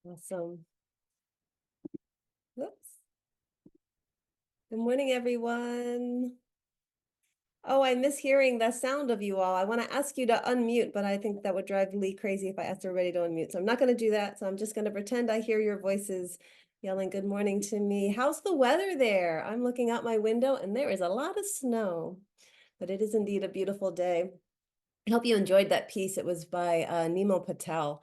Awesome. Whoops. Good morning, everyone. Oh, I miss hearing the sound of you all. I want to ask you to unmute, but I think that would drive Lee crazy if I asked everybody to unmute. So I'm not going to do that. So I'm just going to pretend I hear your voices yelling good morning to me. How's the weather there? I'm looking out my window and there is a lot of snow, but it is indeed a beautiful day. I hope you enjoyed that piece. It was by Nemo Patel.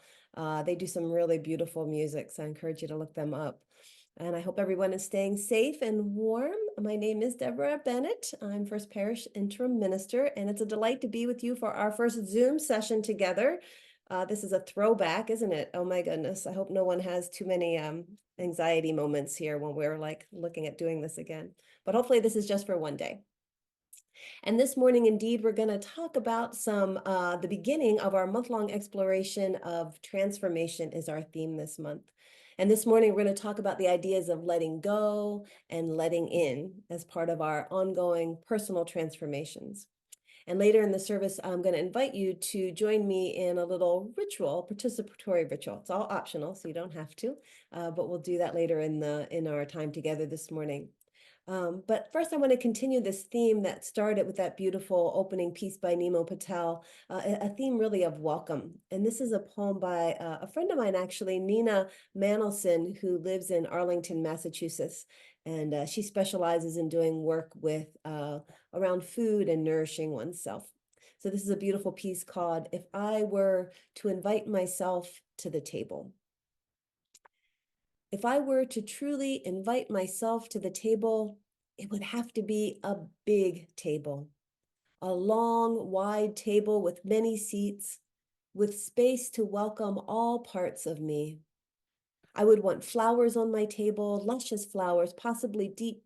They do some really beautiful music, so I encourage you to look them up. And I hope everyone is staying safe and warm. My name is Deborah Bennett. I'm First Parish Interim Minister, and it's a delight to be with you for our first Zoom session together. This is a throwback, isn't it? Oh my goodness. I hope no one has too many anxiety moments here when we're like looking at doing this again. But hopefully this is just for one day. And this morning, indeed, we're going to talk about the beginning of our month-long exploration of transformation is our theme this month. And this morning, we're going to talk about the ideas of letting go and letting in as part of our ongoing personal transformations. And later in the service, I'm going to invite you to join me in a little ritual, participatory ritual. It's all optional, so you don't have to, but we'll do that later in our time together this morning. But first, I want to continue this theme that started with that beautiful opening piece by Nemo Patel, a theme really of welcome. And this is a poem by a friend of mine, actually, Nina Manelson, who lives in Arlington, Massachusetts. And she specializes in doing work with around food and nourishing oneself. So this is a beautiful piece called If I Were to Invite Myself to the Table. If I were to truly invite myself to the table, it would have to be a big table, a long, wide table with many seats, with space to welcome all parts of me. I would want flowers on my table, luscious flowers, possibly deep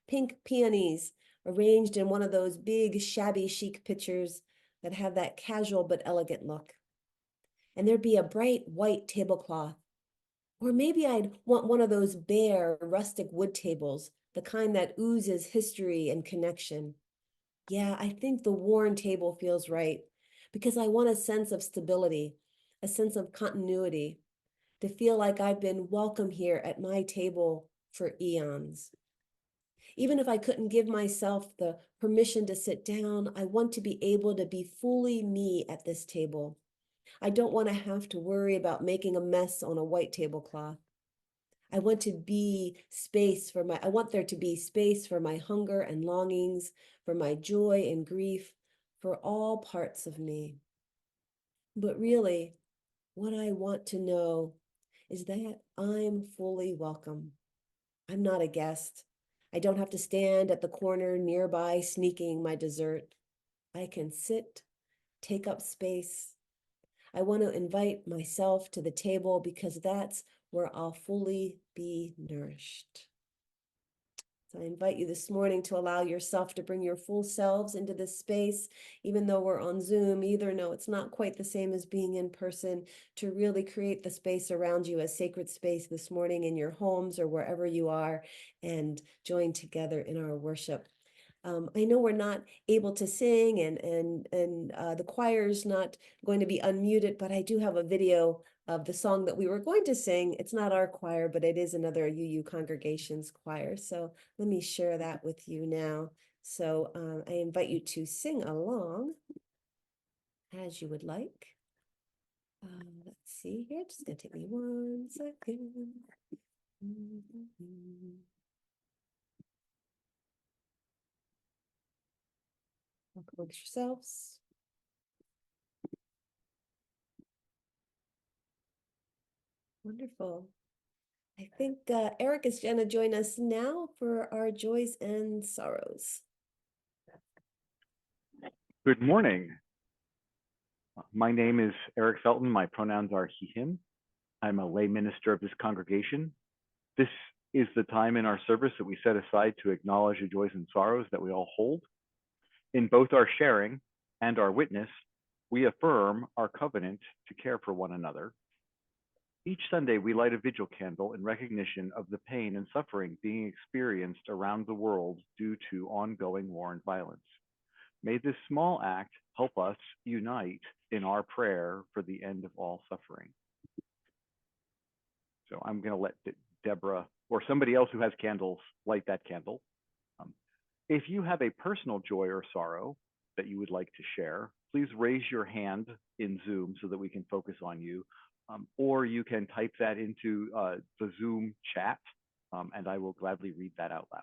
pink peonies, arranged in one of those big, shabby chic pictures that have that casual but elegant look. And there'd be a bright white tablecloth. Or maybe I'd want one of those bare, rustic wood tables, the kind that oozes history and connection. Yeah, I think the worn table feels right because I want a sense of stability, a sense of continuity, to feel like I've been welcome here at my table for eons. Even if I couldn't give myself the permission to sit down, I want to be able to be fully me at this table. I don't want to have to worry about making a mess on a white tablecloth. I want there to be space for my hunger and longings, for my joy and grief, for all parts of me. But really, what I want to know is that I'm fully welcome. I'm not a guest. I don't have to stand at the corner nearby sneaking my dessert. I can sit, take up space. I want to invite myself to the table because that's where I'll fully be nourished. So I invite you this morning to allow yourself to bring your full selves into this space, even though we're on Zoom, either no, it's not quite the same as being in person, to really create the space around you as sacred space this morning in your homes or wherever you are, and join together in our worship. I know we're not able to sing and the choir's not going to be unmuted, but I do have a video of the song that we were going to sing. It's not our choir, but it is another UU congregation's choir. So let me share that with you now. So I invite you to sing along as you would like. Let's see here, just gonna take me 1 second. Amongst yourselves. Wonderful. I think Eric is going to join us now for our joys and sorrows. Good morning. My name is Eric Felton. My pronouns are he, him. I'm a lay minister of this congregation. This is the time in our service that we set aside to acknowledge the joys and sorrows that we all hold. In both our sharing and our witness, we affirm our covenant to care for one another. Each Sunday, we light a vigil candle in recognition of the pain and suffering being experienced around the world due to ongoing war and violence. May this small act help us unite in our prayer for the end of all suffering. So I'm going to let Deborah or somebody else who has candles light that candle. If you have a personal joy or sorrow that you would like to share, please raise your hand in Zoom so that we can focus on you. Or you can type that into the Zoom chat, and I will gladly read that out loud.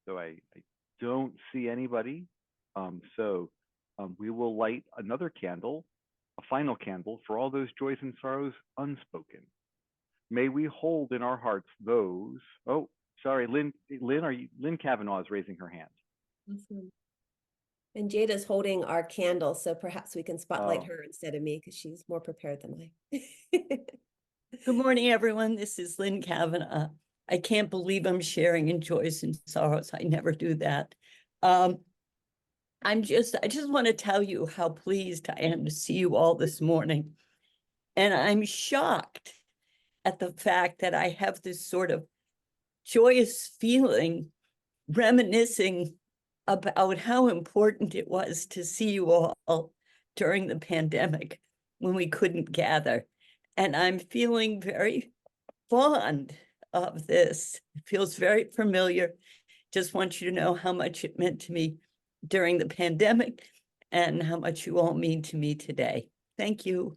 So I don't see anybody. We will light another candle, a final candle for all those joys and sorrows unspoken. May we hold in our hearts those. Oh, sorry, Lynn. Lynn Kavanaugh is raising her hand. Awesome. And Jada's holding our candle, so perhaps we can spotlight Oh. her instead of me because she's more prepared than I. Good morning, everyone. This is Lynn Kavanaugh. I can't believe I'm sharing in joys and sorrows. I never do that. I just want to tell you how pleased I am to see you all this morning. And I'm shocked at the fact that I have this sort of joyous feeling reminiscing about how important it was to see you all during the pandemic when we couldn't gather. And I'm feeling very fond of this. It feels very familiar. Just want you to know how much it meant to me during the pandemic and how much you all mean to me today. Thank you.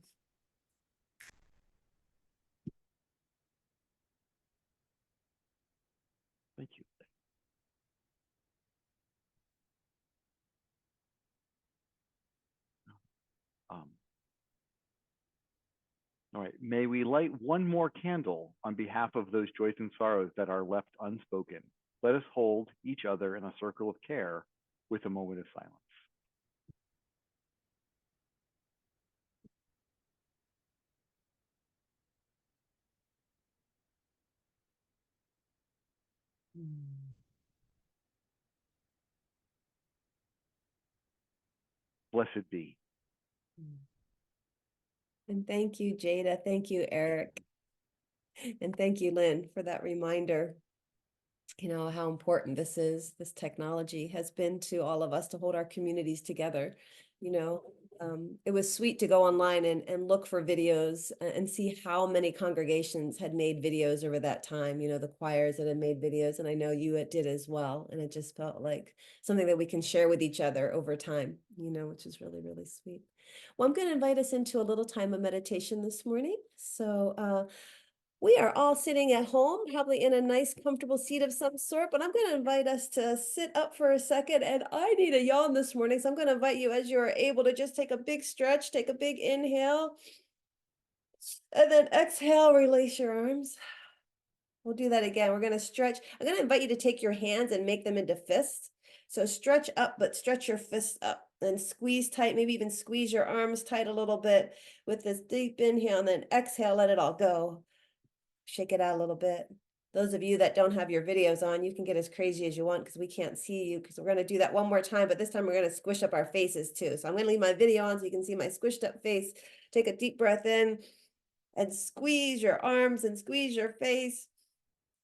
Thank you. All right, may we light one more candle on behalf of those joys and sorrows that are left unspoken. Let us hold each other in a circle of care with a moment of silence. Blessed be. And thank you, Jada. Thank you, Eric. And thank you, Lynn, for that reminder. You know, how important this technology has been to all of us to hold our communities together. You know, it was sweet to go online and look for videos and see how many congregations had made videos over that time, you know, the choirs that had made videos, and I know you did as well. And it just felt like something that we can share with each other over time, you know, which is really, really sweet. Well, I'm going to invite us into a little time of meditation this morning. So, we are all sitting at home, probably in a nice, comfortable seat of some sort, but I'm going to invite us to sit up for a second. And I need a yawn this morning, so I'm going to invite you, as you are able, to just take a big stretch, take a big inhale, and then exhale, release your arms. We'll do that again. We're going to stretch. I'm going to invite you to take your hands and make them into fists. So stretch up, but stretch your fists up and squeeze tight, maybe even squeeze your arms tight a little bit with this deep inhale, and then exhale, let it all go. Shake it out a little bit. Those of you that don't have your videos on, you can get as crazy as you want because we can't see you, because we're going to do that one more time, but this time we're going to squish up our faces too. So I'm going to leave my video on so you can see my squished up face. Take a deep breath in and squeeze your arms and squeeze your face.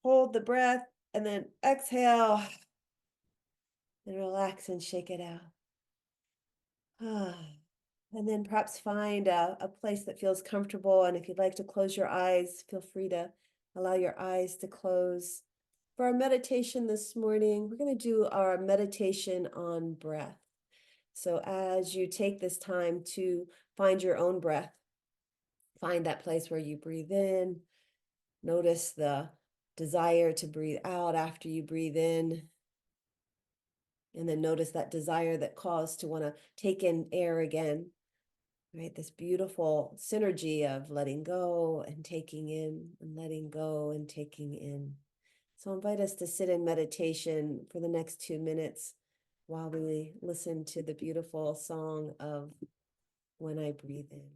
Hold the breath and then exhale and relax and shake it out. And then perhaps find a place that feels comfortable. And if you'd like to close your eyes, feel free to allow your eyes to close. For our meditation this morning, we're going to do our meditation on breath. So as you take this time to find your own breath, find that place where you breathe in, notice the desire to breathe out after you breathe in, and then notice that desire that caused to want to take in air again. Right, this beautiful synergy of letting go and taking in, and letting go and taking in. So I invite us to sit in meditation for the next 2 minutes while we listen to the beautiful song of When I Breathe In.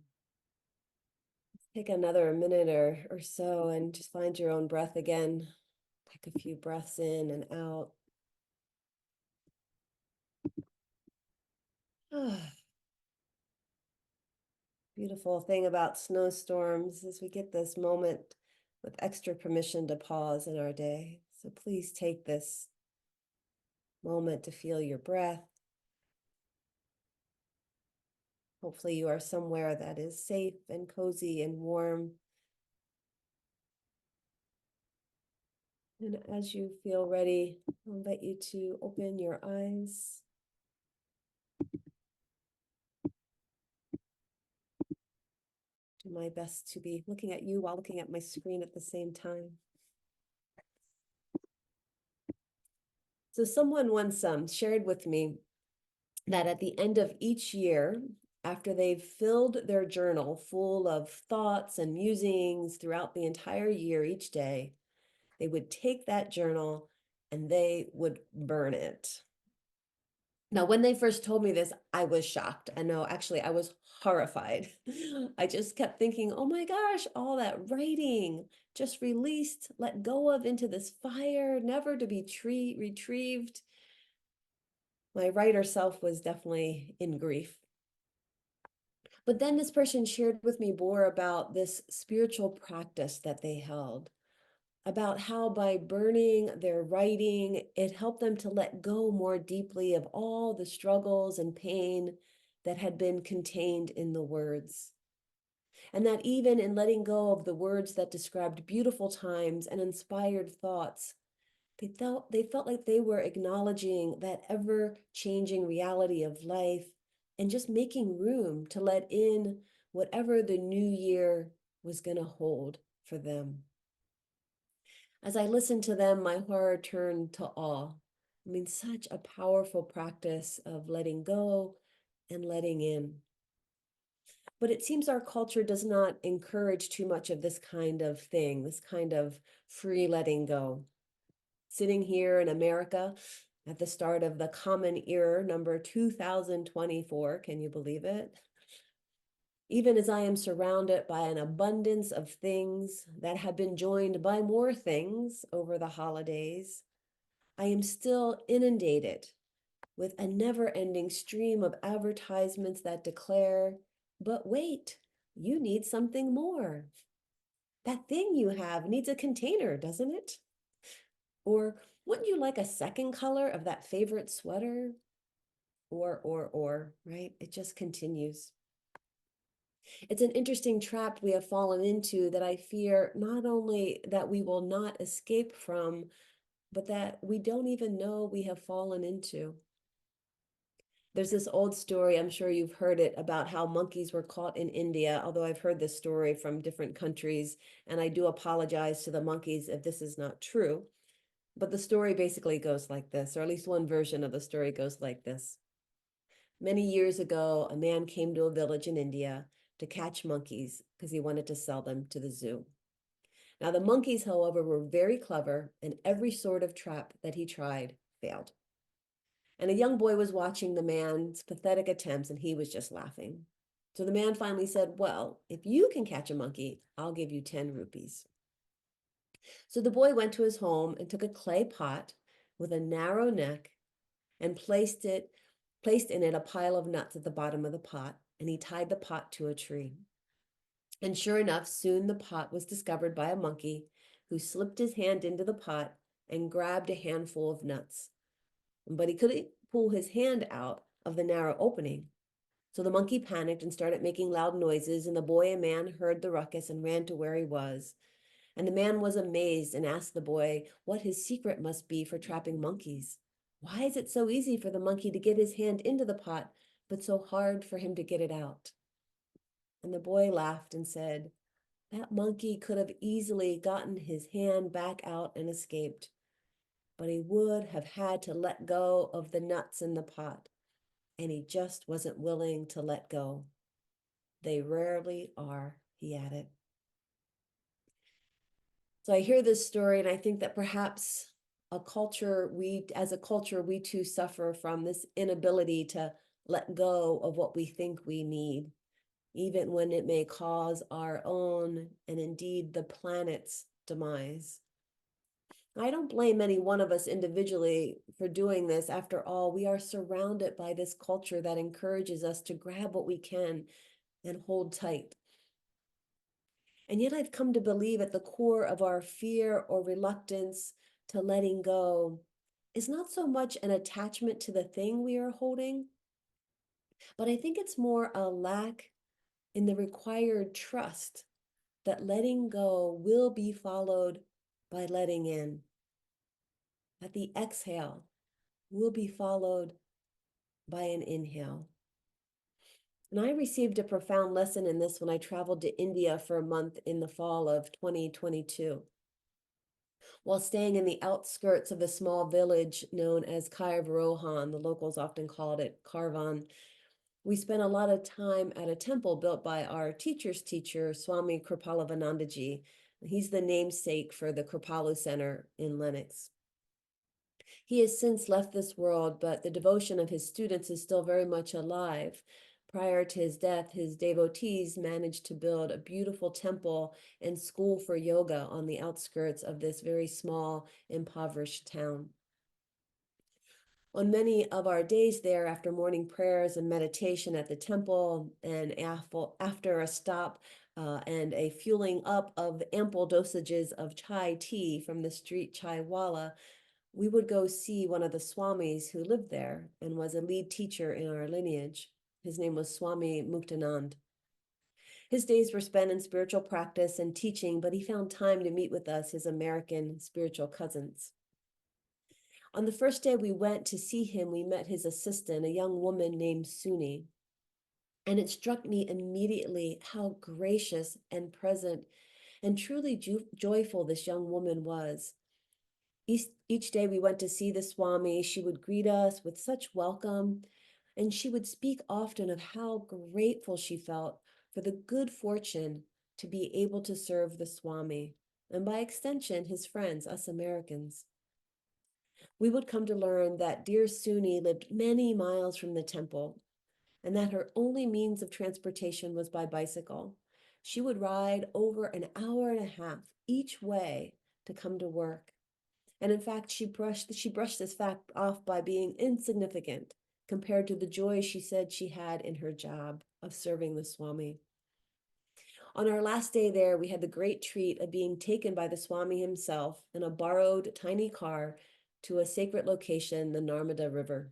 Take another minute or so and just find your own breath again. Take a few breaths in and out. Beautiful thing about snowstorms is we get this moment with extra permission to pause in our day. So please take this moment to feel your breath. Hopefully you are somewhere that is safe and cozy and warm. And as you feel ready, I'll invite you to open your eyes. Do my best to be looking at you while looking at my screen at the same time. So someone once shared with me that at the end of each year, after they've filled their journal full of thoughts and musings throughout the entire year, each day, they would take that journal and they would burn it. Now, when they first told me this, I was shocked. I know, actually, I was horrified. I just kept thinking, oh my gosh, all that writing just released, let go of into this fire, never to be retrieved. My writer self was definitely in grief. But then this person shared with me more about this spiritual practice that they held, about how by burning their writing, it helped them to let go more deeply of all the struggles and pain that had been contained in the words. And that even in letting go of the words that described beautiful times and inspired thoughts, they felt like they were acknowledging that ever-changing reality of life and just making room to let in whatever the new year was going to hold for them. As I listened to them, my heart turned to awe. I mean, such a powerful practice of letting go and letting in. But it seems our culture does not encourage too much of this kind of thing, this kind of free letting go. Sitting here in America at the start of the Common Era, number 2024, can you believe it? Even as I am surrounded by an abundance of things that have been joined by more things over the holidays, I am still inundated with a never-ending stream of advertisements that declare, but wait, you need something more. That thing you have needs a container, doesn't it? Or wouldn't you like a second color of that favorite sweater? Or, right? It just continues. It's an interesting trap we have fallen into that I fear not only that we will not escape from, but that we don't even know we have fallen into. There's this old story, I'm sure you've heard it, about how monkeys were caught in India, although I've heard this story from different countries, and I do apologize to the monkeys if this is not true. But the story basically goes like this, or at least one version of the story goes like this. Many years ago, a man came to a village in India to catch monkeys because he wanted to sell them to the zoo. Now, the monkeys, however, were very clever, and every sort of trap that he tried failed. And a young boy was watching the man's pathetic attempts, and he was just laughing. So the man finally said, well, if you can catch a monkey, I'll give you 10 rupees. So the boy went to his home and took a clay pot with a narrow neck and placed in it a pile of nuts at the bottom of the pot, and he tied the pot to a tree. And sure enough, soon the pot was discovered by a monkey who slipped his hand into the pot and grabbed a handful of nuts. But he couldn't pull his hand out of the narrow opening. So the monkey panicked and started making loud noises, and the boy and man heard the ruckus and ran to where he was. And the man was amazed and asked the boy what his secret must be for trapping monkeys. Why is it so easy for the monkey to get his hand into the pot, but so hard for him to get it out? And the boy laughed and said, that monkey could have easily gotten his hand back out and escaped, but he would have had to let go of the nuts in the pot, and he just wasn't willing to let go. They rarely are, he added. So I hear this story and I think that perhaps as a culture, we too suffer from this inability to let go of what we think we need, even when it may cause our own and indeed the planet's demise. I don't blame any one of us individually for doing this. After all, we are surrounded by this culture that encourages us to grab what we can and hold tight. And yet I've come to believe at the core of our fear or reluctance to letting go is not so much an attachment to the thing we are holding, but I think it's more a lack in the required trust that letting go will be followed by letting in, that the exhale will be followed by an inhale. And I received a profound lesson in this when I traveled to India for a month in the fall of 2022. While staying in the outskirts of the small village known as Kairvarohan, the locals often called it Karvan, we spent a lot of time at a temple built by our teacher's teacher, Swami Kripalavanandaji. He's the namesake for the Kripalu Center in Lenox. He has since left this world, but the devotion of his students is still very much alive. Prior to his death, his devotees managed to build a beautiful temple and school for yoga on the outskirts of this very small, impoverished town. On many of our days there, after morning prayers and meditation at the temple, and after a stop and a fueling up of ample dosages of chai tea from the street chai wala, we would go see one of the swamis who lived there and was a lead teacher in our lineage. His name was Swami Muktanand. His days were spent in spiritual practice and teaching, but he found time to meet with us, his American spiritual cousins. On the first day we went to see him, we met his assistant, a young woman named Suni. And it struck me immediately how gracious and present and truly joyful this young woman was. Each day we went to see the Swami, she would greet us with such welcome, and she would speak often of how grateful she felt for the good fortune to be able to serve the Swami, and by extension, his friends, us Americans. We would come to learn that dear Suni lived many miles from the temple, and that her only means of transportation was by bicycle. She would ride over an hour and a half each way to come to work. And in fact, she brushed this fact off by being insignificant compared to the joy she said she had in her job of serving the Swami. On our last day there, we had the great treat of being taken by the Swami himself in a borrowed tiny car to a sacred location, the Narmada River.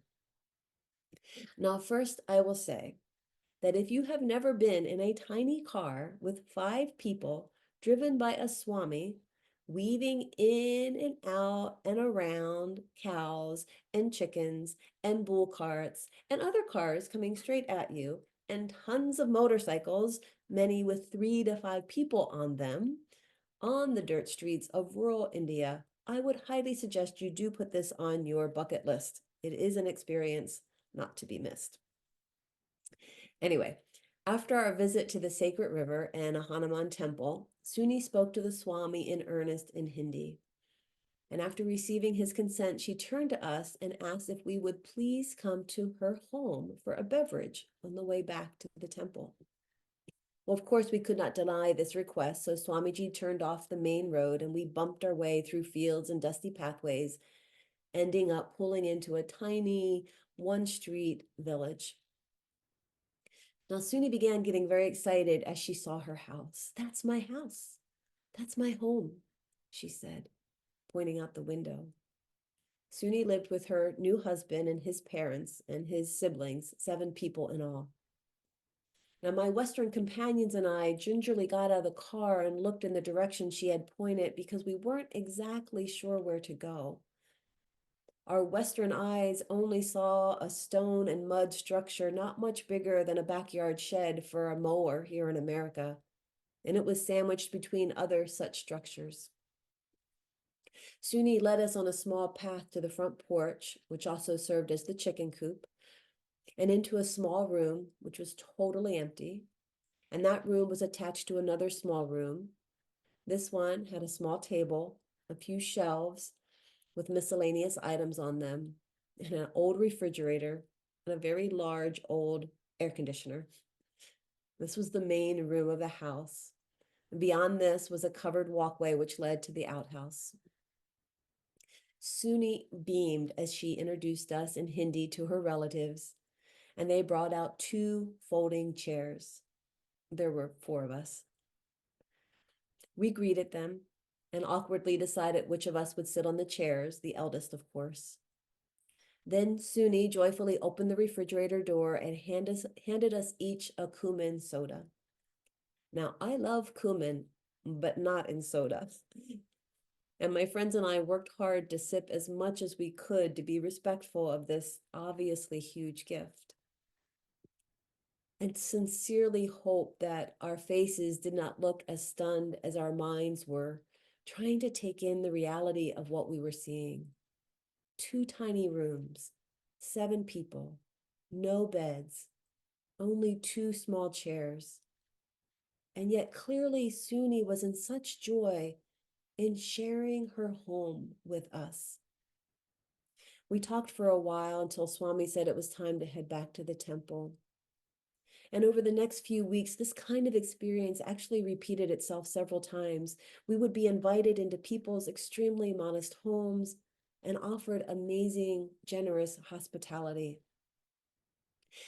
Now, first, I will say that if you have never been in a tiny car with 5 people driven by a Swami, weaving in and out and around cows and chickens and bull carts and other cars coming straight at you, and tons of motorcycles, many with 3 to 5 people on them, on the dirt streets of rural India, I would highly suggest you do put this on your bucket list. It is an experience not to be missed. Anyway, after our visit to the sacred river and a Hanuman temple, Suni spoke to the Swami in earnest in Hindi. And after receiving his consent, she turned to us and asked if we would please come to her home for a beverage on the way back to the temple. Well, of course, we could not deny this request, so Swamiji turned off the main road and we bumped our way through fields and dusty pathways, ending up pulling into a tiny one-street village. Now, Suni began getting very excited as she saw her house. "That's my house. That's my home," she said, pointing out the window. Suni lived with her new husband and his parents and his siblings, 7 people in all. Now, my Western companions and I gingerly got out of the car and looked in the direction she had pointed because we weren't exactly sure where to go. Our Western eyes only saw a stone and mud structure not much bigger than a backyard shed for a mower here in America, and it was sandwiched between other such structures. Suni led us on a small path to the front porch, which also served as the chicken coop, and into a small room, which was totally empty. And that room was attached to another small room. This one had a small table, a few shelves with miscellaneous items on them, and an old refrigerator, and a very large old air conditioner. This was the main room of the house. And beyond this was a covered walkway which led to the outhouse. Suni beamed as she introduced us in Hindi to her relatives, and they brought out 2 folding chairs. There were 4 of us. We greeted them and awkwardly decided which of us would sit on the chairs, the eldest, of course. Then Suni joyfully opened the refrigerator door and handed us each a cumin soda. Now, I love cumin, but not in soda. And my friends and I worked hard to sip as much as we could to be respectful of this obviously huge gift. And sincerely hope that our faces did not look as stunned as our minds were, trying to take in the reality of what we were seeing. 2 tiny rooms, 7 people, no beds, only 2 small chairs. And yet clearly Suni was in such joy in sharing her home with us. We talked for a while until Swami said it was time to head back to the temple. And over the next few weeks, this kind of experience actually repeated itself several times. We would be invited into people's extremely modest homes and offered amazing, generous hospitality.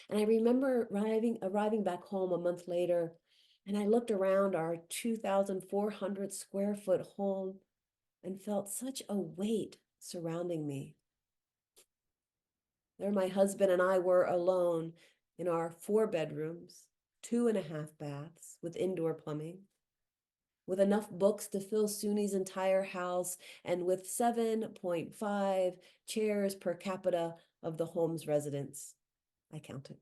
And I remember arriving back home a month later, and I looked around our 2,400 square foot home and felt such a weight surrounding me. There my husband and I were alone in our 4 bedrooms, 2.5 baths with indoor plumbing, with enough books to fill Suni's entire house, and with 7.5 chairs per capita of the home's residents. I counted.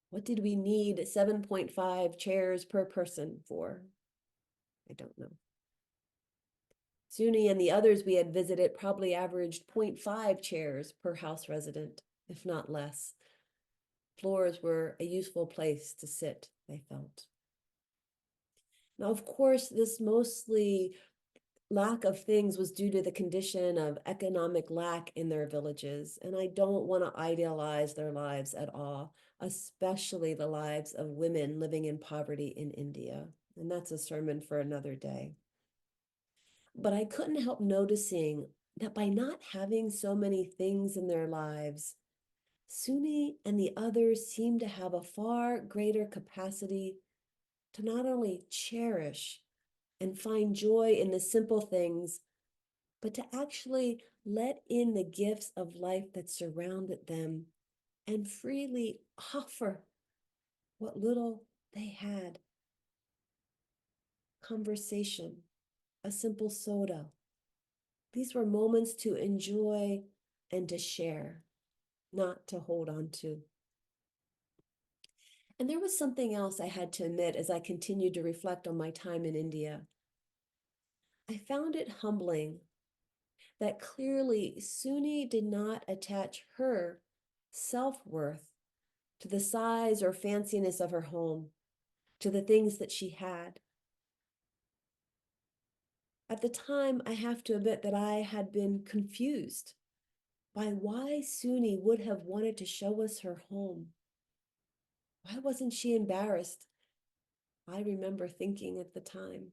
What did we need 7.5 chairs per person for? I don't know. Suni and the others we had visited probably averaged 0.5 chairs per house resident, if not less. Floors were a useful place to sit, they felt. Now, of course, this mostly lack of things was due to the condition of economic lack in their villages, and I don't want to idealize their lives at all, especially the lives of women living in poverty in India, and that's a sermon for another day. But I couldn't help noticing that by not having so many things in their lives, Suni and the others seemed to have a far greater capacity to not only cherish and find joy in the simple things, but to actually let in the gifts of life that surrounded them and freely offer what little they had. Conversation, a simple soda. These were moments to enjoy and to share, not to hold on to. And there was something else I had to admit as I continued to reflect on my time in India. I found it humbling that clearly Suni did not attach her self-worth to the size or fanciness of her home, to the things that she had. At the time, I have to admit that I had been confused by why Suni would have wanted to show us her home. Why wasn't she embarrassed? I remember thinking at the time.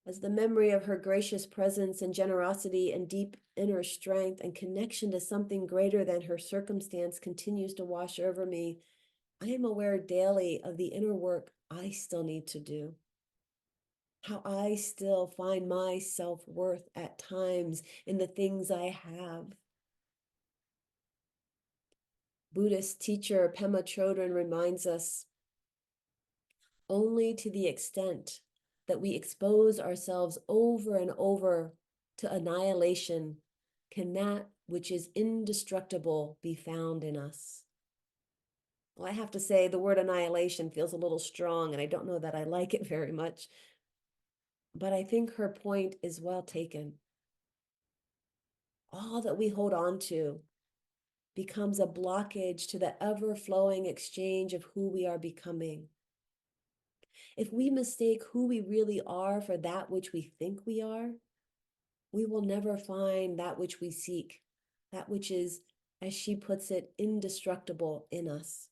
As the memory of her gracious presence and generosity and deep inner strength and connection to something greater than her circumstance continues to wash over me, I am aware daily of the inner work I still need to do. How I still find my self-worth at times in the things I have. Buddhist teacher Pema Chodron reminds us, only to the extent that we expose ourselves over and over to annihilation can that which is indestructible be found in us. Well, I have to say the word annihilation feels a little strong, and I don't know that I like it very much, but I think her point is well taken. All that we hold on to becomes a blockage to the ever-flowing exchange of who we are becoming. If we mistake who we really are for that which we think we are, we will never find that which we seek, that which is, as she puts it, indestructible in us.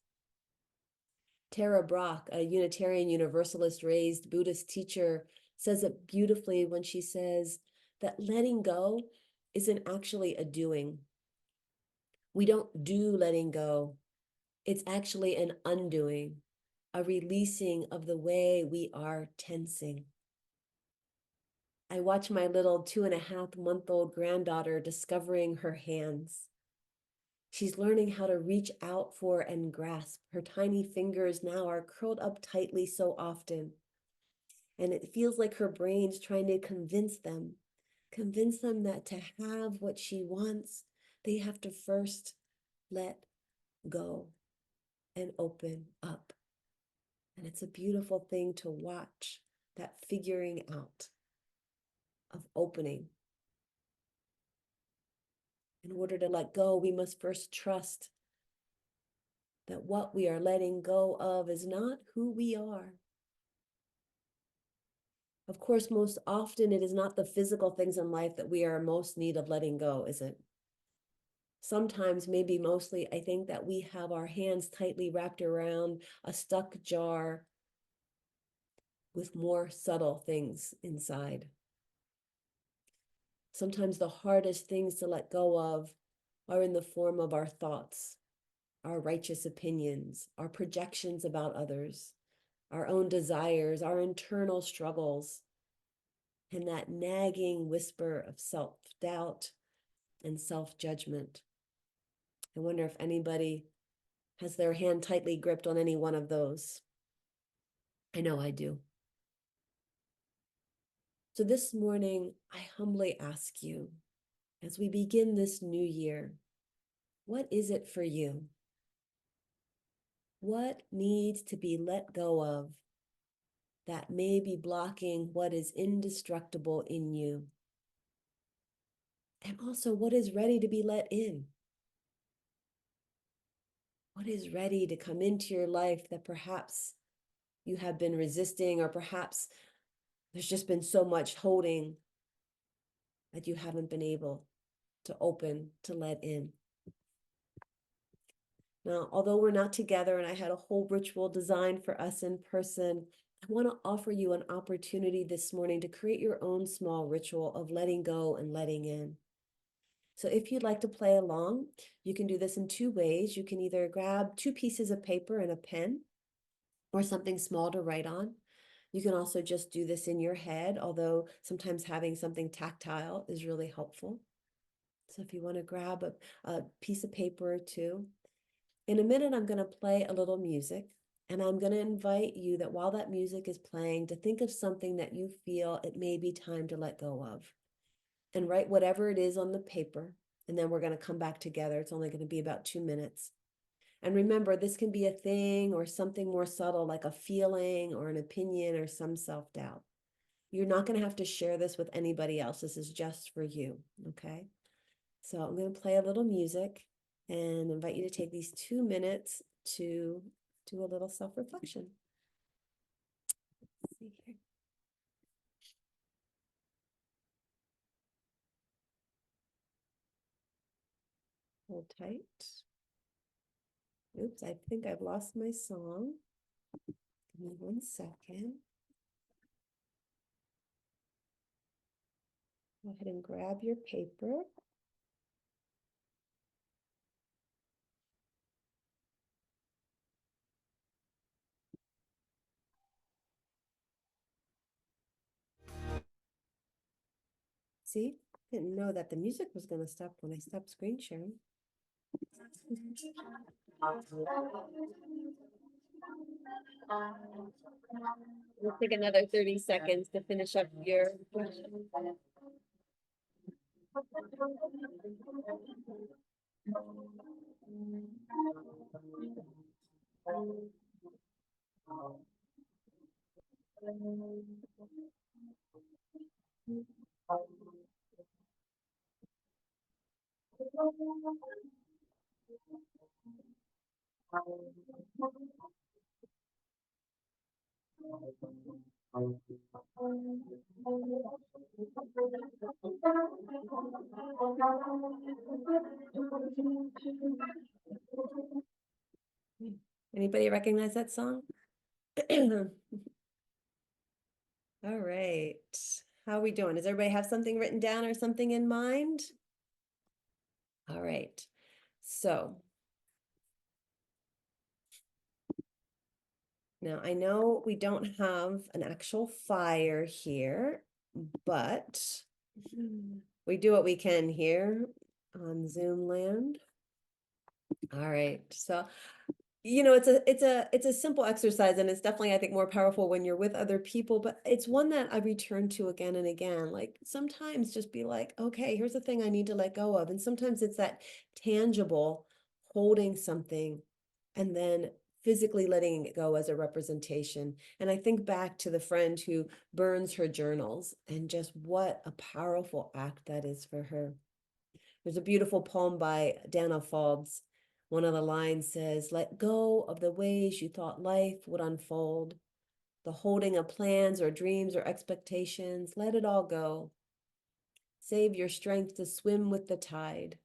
Tara Brach, a Unitarian Universalist raised Buddhist teacher, says it beautifully when she says that letting go isn't actually a doing. We don't do letting go. It's actually an undoing, a releasing of the way we are tensing. I watch my little 2.5-month-old granddaughter discovering her hands. She's learning how to reach out for and grasp. Her tiny fingers now are curled up tightly so often. And it feels like her brain's trying to convince them that to have what she wants, they have to first let go and open up. And it's a beautiful thing to watch, that figuring out of opening. In order to let go, we must first trust that what we are letting go of is not who we are. Of course, most often it is not the physical things in life that we are in most need of letting go, is it? Sometimes, maybe mostly, I think that we have our hands tightly wrapped around a stuck jar with more subtle things inside. Sometimes the hardest things to let go of are in the form of our thoughts, our righteous opinions, our projections about others, our own desires, our internal struggles, and that nagging whisper of self-doubt and self-judgment. I wonder if anybody has their hand tightly gripped on any one of those. I know I do. So this morning, I humbly ask you, as we begin this new year, what is it for you? What needs to be let go of that may be blocking what is indestructible in you? And also, what is ready to be let in? What is ready to come into your life that perhaps you have been resisting, or perhaps there's just been so much holding that you haven't been able to open, to let in? Now, although we're not together and I had a whole ritual designed for us in person, I want to offer you an opportunity this morning to create your own small ritual of letting go and letting in. So if you'd like to play along, you can do this in two ways. You can either grab 2 pieces of paper and a pen or something small to write on. You can also just do this in your head, although sometimes having something tactile is really helpful. So if you want to grab a piece of paper or two. In a minute, I'm going to play a little music, and I'm going to invite you that while that music is playing, to think of something that you feel it may be time to let go of. And write whatever it is on the paper, and then we're going to come back together. It's only going to be about 2 minutes. And remember, this can be a thing or something more subtle, like a feeling or an opinion or some self-doubt. You're not going to have to share this with anybody else. This is just for you, okay? So I'm going to play a little music and invite you to take these 2 minutes to do a little self-reflection. Let's see here. Hold tight. Oops, I think I've lost my song. Give me 1 second. Go ahead and grab your paper. See, didn't know that the music was going to stop when I stopped screen sharing. We'll take another 30 seconds to finish up your. Anybody recognize that song? All right. How are we doing? Does everybody have something written down or something in mind? All right. So Now, I know we don't have an actual fire here, but we do what we can here on Zoom land. All right, so it's a simple exercise, and it's definitely, I think, more powerful when you're with other people, but it's one that I return to again and again. Like sometimes just be like, okay, here's the thing I need to let go of. And sometimes it's that tangible holding something and then physically letting it go as a representation. And I think back to the friend who burns her journals and just what a powerful act that is for her. There's a beautiful poem by Dana Forbes. One of the lines says, "Let go of the ways you thought life would unfold, the holding of plans or dreams or expectations. Let it all go. Save your strength to swim with the tide.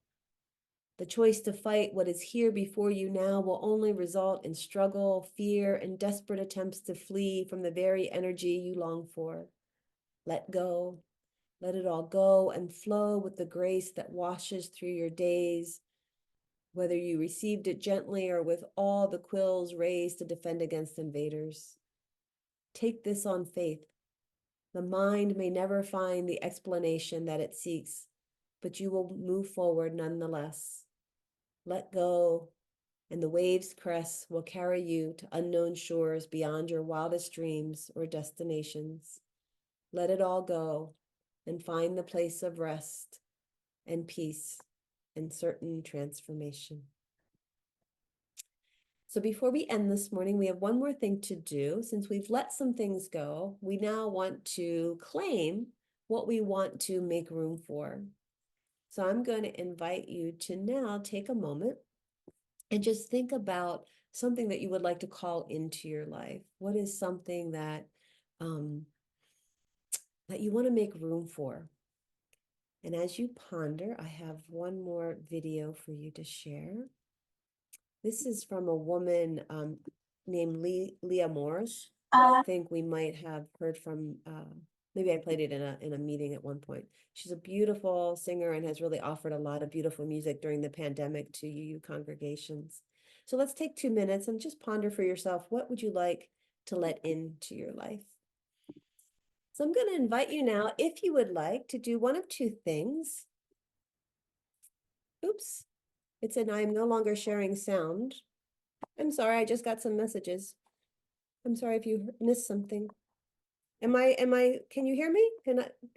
The choice to fight what is here before you now will only result in struggle, fear, and desperate attempts to flee from the very energy you long for. Let go. Let it all go and flow with the grace that washes through your days, whether you received it gently or with all the quills raised to defend against invaders. Take this on faith. The mind may never find the explanation that it seeks, but you will move forward nonetheless. Let go, and the waves' crest will carry you to unknown shores beyond your wildest dreams or destinations. Let it all go and find the place of rest and peace and certain transformation." So before we end this morning, we have one more thing to do. Since we've let some things go, we now want to claim what we want to make room for. So I'm going to invite you to now take a moment and just think about something that you would like to call into your life. What is something that that you want to make room for? And as you ponder, I have one more video for you to share. This is from a woman named Leah Morris. I think we might have heard from, maybe I played it in a meeting at one point. She's a beautiful singer and has really offered a lot of beautiful music during the pandemic to UU congregations. So let's take 2 minutes and just ponder for yourself, what would you like to let into your life? So I'm going to invite you now, if you would like, to do one of two things. Oops, it said I am no longer sharing sound. I'm sorry, I just got some messages. I'm sorry if you missed something. Can you hear me?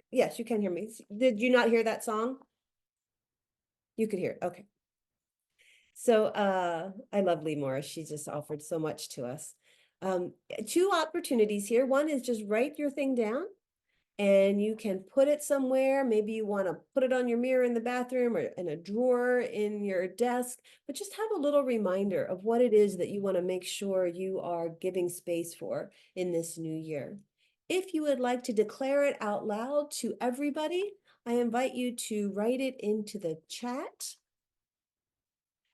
Yes, you can hear me. Did you not hear that song? You could hear it, okay. So I love Lee Morris. She just offered so much to us. Two opportunities here. One is just write your thing down and you can put it somewhere. Maybe you want to put it on your mirror in the bathroom or in a drawer in your desk, but just have a little reminder of what it is that you want to make sure you are giving space for in this new year. If you would like to declare it out loud to everybody, I invite you to write it into the chat.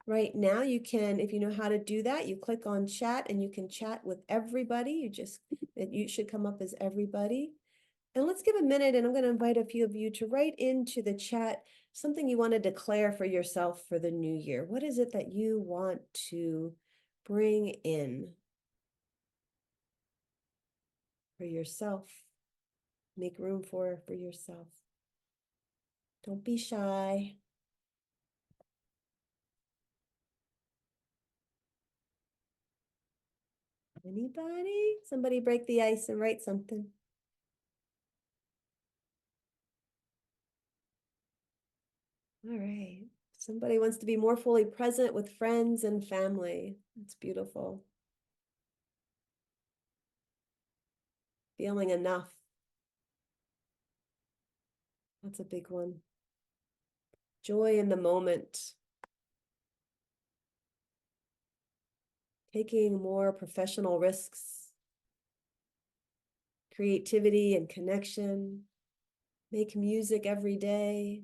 Right now, you can, if you know how to do that, you click on chat and you can chat with everybody. You should come up as everybody. And let's give a minute, and I'm going to invite a few of you to write into the chat something you want to declare for yourself for the new year. What is it that you want to bring in for yourself? Make room for yourself. Don't be shy. Anybody? Somebody break the ice and write something. All right. Somebody wants to be more fully present with friends and family. It's beautiful. Feeling enough. That's a big one. Joy in the moment. Taking more professional risks. Creativity and connection. Make music every day.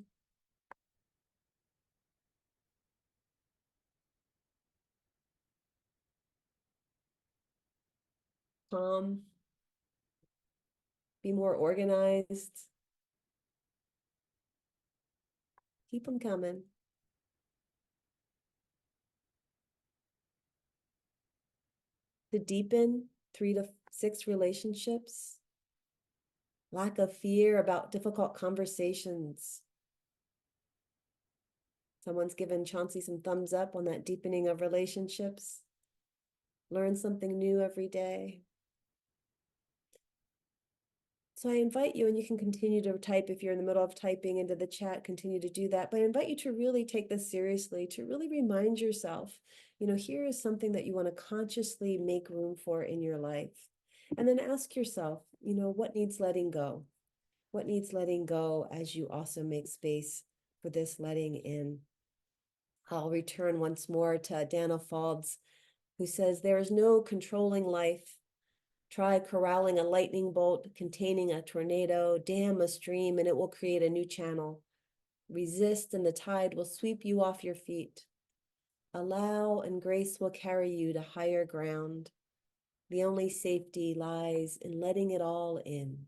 Calm. Be more organized. Keep them coming. To deepen 3 to 6 relationships. Lack of fear about difficult conversations. Someone's given Chauncey some thumbs up on that deepening of relationships. Learn something new every day. So I invite you, and you can continue to type if you're in the middle of typing into the chat, continue to do that. But I invite you to really take this seriously, to really remind yourself, here is something that you want to consciously make room for in your life. And then ask yourself, what needs letting go? What needs letting go as you also make space for this letting in? I'll return once more to Dana Fald's, who says, there is no controlling life. Try corralling a lightning bolt containing a tornado, dam a stream, and it will create a new channel. Resist, and the tide will sweep you off your feet. Allow, and grace will carry you to higher ground. The only safety lies in letting it all in.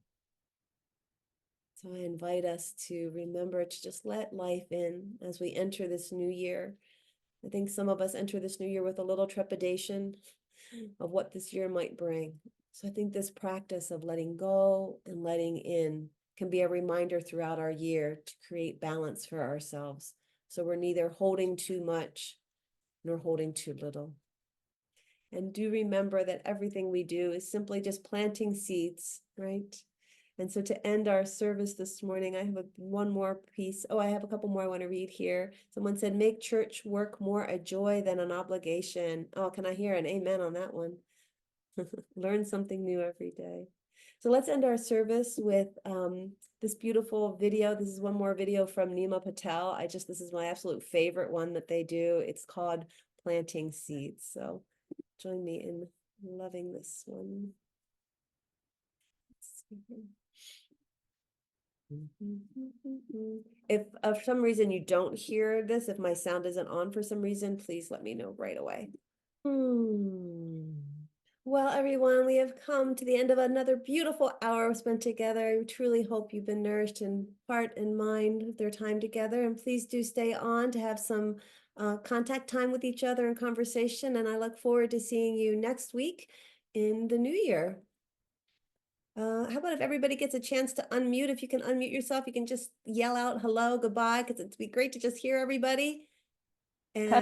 So I invite us to remember to just let life in as we enter this new year. I think some of us enter this new year with a little trepidation of what this year might bring. So I think this practice of letting go and letting in can be a reminder throughout our year to create balance for ourselves. So we're neither holding too much nor holding too little. And do remember that everything we do is simply just planting seeds, right? And so to end our service this morning, I have one more piece. Oh, I have a couple more I want to read here. Someone said, make church work more a joy than an obligation. Oh, can I hear an amen on that one? Learn something new every day. So let's end our service with this beautiful video. This is one more video from Nima Patel. This is my absolute favorite one that they do. It's called Planting Seeds. So join me in loving this one. Let's see here. If for some reason you don't hear this, if my sound isn't on for some reason, please let me know right away. Well, everyone, we have come to the end of another beautiful hour spent together. I truly hope you've been nourished in heart and mind with their time together. And please do stay on to have some contact time with each other and conversation. And I look forward to seeing you next week in the new year. How about if everybody gets a chance to unmute? If you can unmute yourself, you can just yell out hello, goodbye, because it'd be great to just hear everybody. And